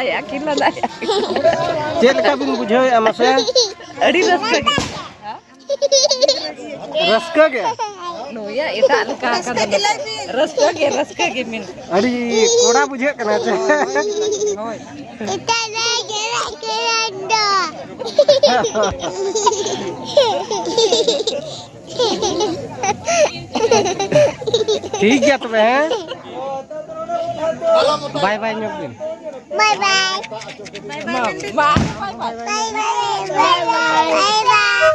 yakin lah dah. Cek leka bin bujau ya masnya. Adi raska ge. Raska ge. No ya eta leka kan. Raska ge min. Adi koda bujau kena cek. Hoi. Kita lagi anda. ठीक है तो मैं bye bye न्योकिन Bye bye. Bye bye. Bye bye. Bye bye.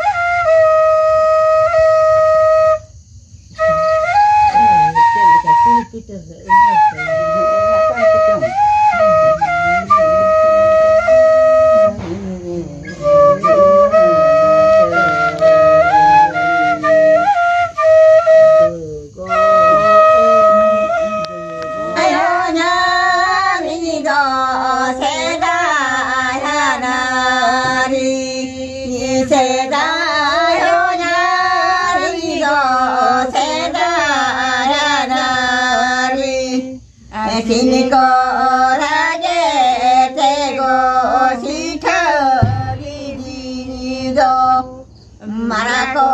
Kini ko raje tego sita gidi do marako